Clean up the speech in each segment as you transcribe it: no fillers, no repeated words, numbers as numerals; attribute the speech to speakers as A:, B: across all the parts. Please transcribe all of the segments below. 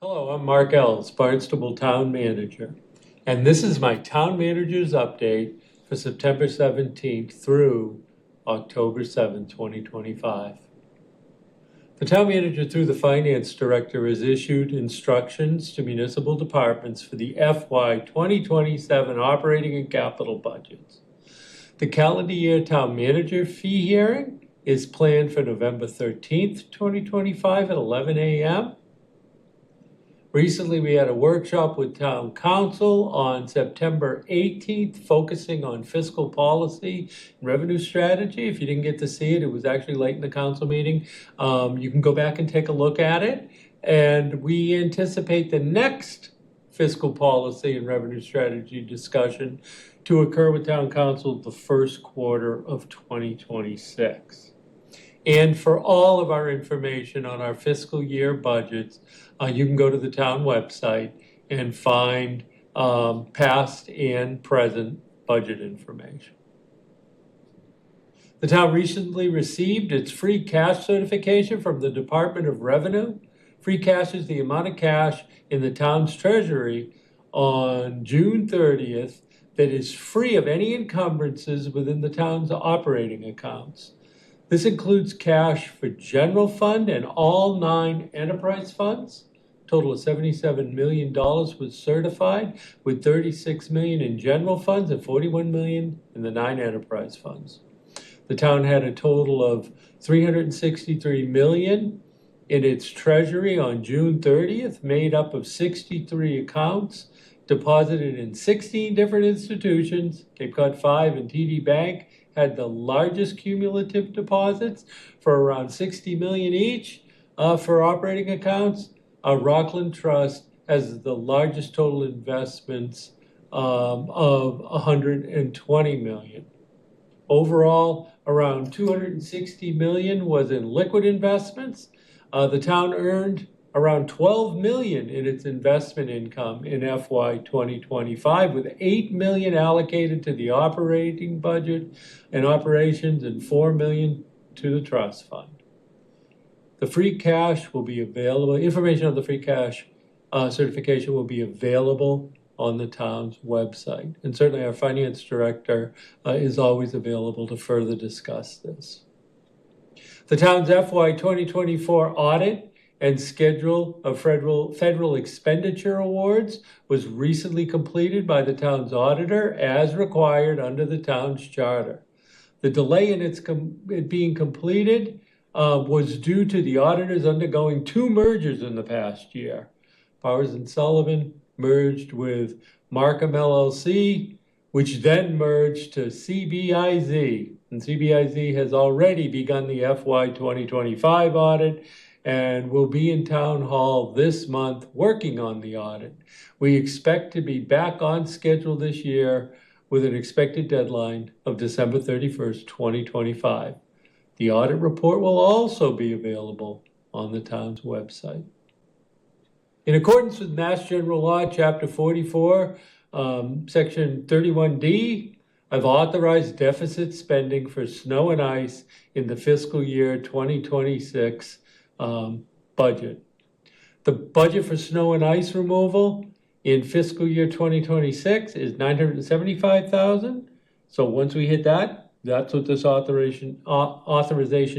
A: Hello, I'm Mark Ells, Barnstable Town Manager, and this is my Town Manager's Update for September 17th through October 7th, 2025. The Town Manager, through the Finance Director, has issued instructions to municipal departments for the FY 2027 operating and capital budgets. The calendar year Town Manager fee hearing is planned for November 13th, 2025 at 11 a.m. Recently, we had a workshop with Town Council on September 18th, focusing on fiscal policy and revenue strategy. If you didn't get to see it, it was actually late in the council meeting. You can go back and take a look at it. And we anticipate the next fiscal policy and revenue strategy discussion to occur with Town Council the first quarter of 2026. And for all of our information on our fiscal year budgets, you can go to the town website and find past and present budget information. The town recently received its free cash certification from the Department of Revenue. Free cash is the amount of cash in the town's treasury on June 30th that is free of any encumbrances within the town's operating accounts. This includes cash for general fund and all 9 enterprise funds. A total of $77 million was certified, with $36 million in general funds and $41 million in the 9 enterprise funds. The town had a total of $363 million in its treasury on June 30th, made up of 63 accounts deposited in 16 different institutions. Cape Cod 5 and TD Bank had the largest cumulative deposits for around $60 million each for operating accounts. Rockland Trust has the largest total investments of $120 million. Overall, around $260 million was in liquid investments. The town earned around $12 million in its investment income in FY 2025, with $8 million allocated to the operating budget and operations and $4 million to the trust fund. The free cash will be available, information on the free cash certification will be available on the town's website. And certainly our finance director is always available to further discuss this. The town's FY 2024 audit and schedule of federal expenditure awards was recently completed by the town's auditor as required under the town's charter. The delay in it being completed was due to the auditors undergoing 2 mergers in the past year. Powers & Sullivan merged with Markham LLC, which then merged to CBIZ. And CBIZ has already begun the FY 2025 audit and will be in Town Hall this month working on the audit. We expect to be back on schedule this year with an expected deadline of December 31st, 2025. The audit report will also be available on the town's website. In accordance with Mass General Law, Chapter 44, Section 31D, I've authorized deficit spending for snow and ice in the fiscal year 2026 budget. The budget for snow and ice removal in fiscal year 2026 is $975,000. So once we hit that, that's what this authorization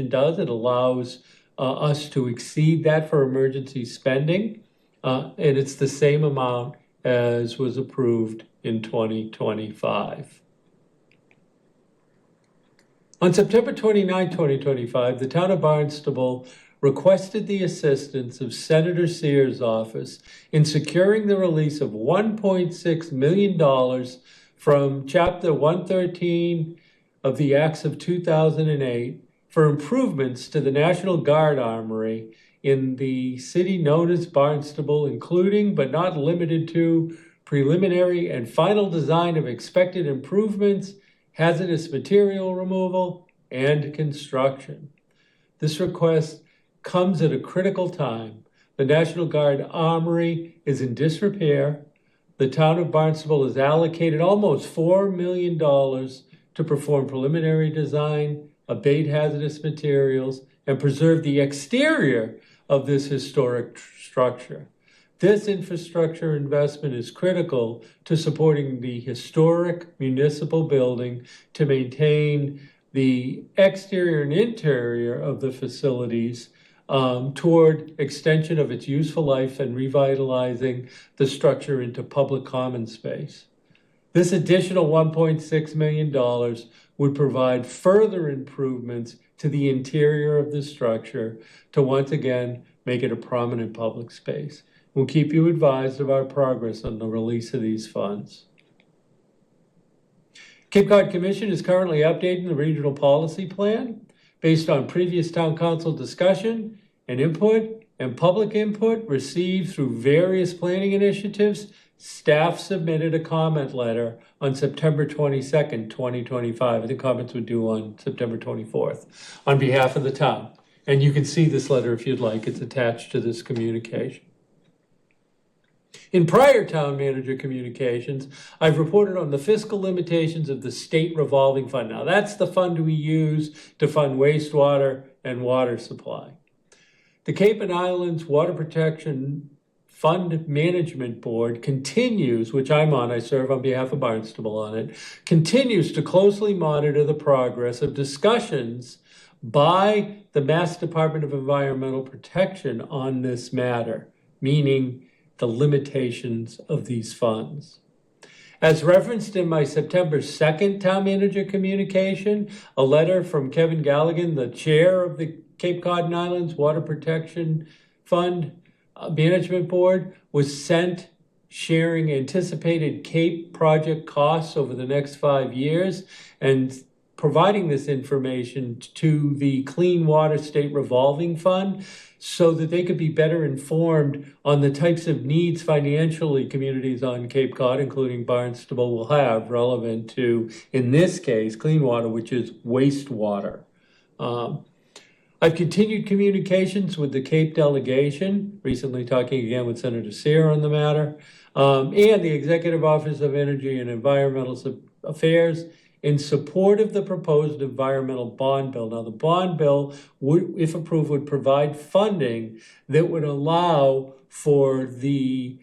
A: does. It allows us to exceed that for emergency spending, and it's the same amount as was approved in 2025. On September 29, 2025, the town of Barnstable requested the assistance of Senator Sears' office in securing the release of $1.6 million from Chapter 113 of the Acts of 2008 for improvements to the National Guard Armory in the city known as Barnstable, including but not limited to preliminary and final design of expected improvements, hazardous material removal, and construction. This request comes at a critical time. The National Guard Armory is in disrepair. The town of Barnstable has allocated almost $4 million to perform preliminary design, abate hazardous materials, and preserve the exterior of this historic structure. This infrastructure investment is critical to supporting the historic municipal building to maintain the exterior and interior of the facilities toward extension of its useful life and revitalizing the structure into public common space. This additional $1.6 million would provide further improvements to the interior of the structure to once again make it a prominent public space. We'll keep you advised of our progress on the release of these funds. Cape Cod Commission is currently updating the regional policy plan based on previous town council discussion and input and public input received through various planning initiatives. Staff submitted a comment letter on September 22nd, 2025. The comments were due on September 24th on behalf of the town. And you can see this letter if you'd like. It's attached to this communication. In prior town manager communications, I've reported on the fiscal limitations of the state revolving fund. Now, that's the fund we use to fund wastewater and water supply. The Cape and Islands Water Protection Fund Management Board continues, which I'm on, I serve on behalf of Barnstable on it, continues to closely monitor the progress of discussions by the Mass Department of Environmental Protection on this matter, meaning the limitations of these funds. As referenced in my September 2nd town manager communication, a letter from Kevin Galligan, the chair of the Cape Cod and Islands Water Protection Fund Management Board, was sent sharing anticipated Cape project costs over the next 5 years and providing this information to the Clean Water State Revolving Fund so that they could be better informed on the types of needs financially communities on Cape Cod, including Barnstable, will have relevant to, in this case, clean water, which is wastewater. I've continued communications with the Cape delegation, recently talking again with Senator Sear on the matter, and the Executive Office of Energy and Environmental Affairs in support of the proposed environmental bond bill. Now, the bond bill, would, if approved, would provide funding that would allow for the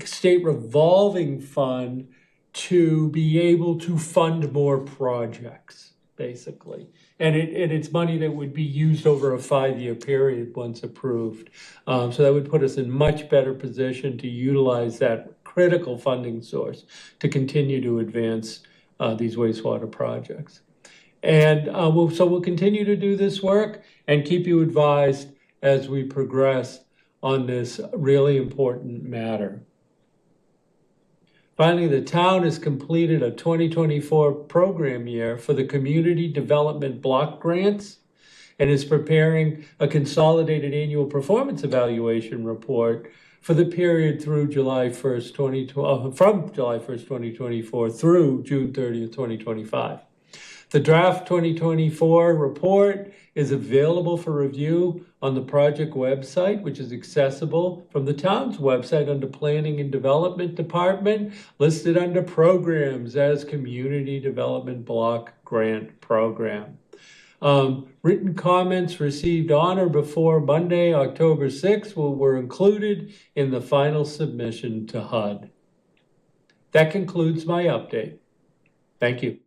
A: state revolving fund to be able to fund more projects, basically. And it's money that would be used over a 5-year period once approved. So that would put us in much better position to utilize that critical funding source to continue to advance these wastewater projects. And we'll continue to do this work and keep you advised as we progress on this really important matter. Finally, the town has completed a 2024 program year for the Community Development Block Grants and is preparing a consolidated annual performance evaluation report for the period through July 1st, from July 1st, 2024 through June 30th, 2025. The draft 2024 report is available for review on the project website, which is accessible from the town's website under Planning and Development Department, listed under Programs as Community Development Block Grant Program. Written comments received on or before Monday, October 6th were included in the final submission to HUD. That concludes my update. Thank you.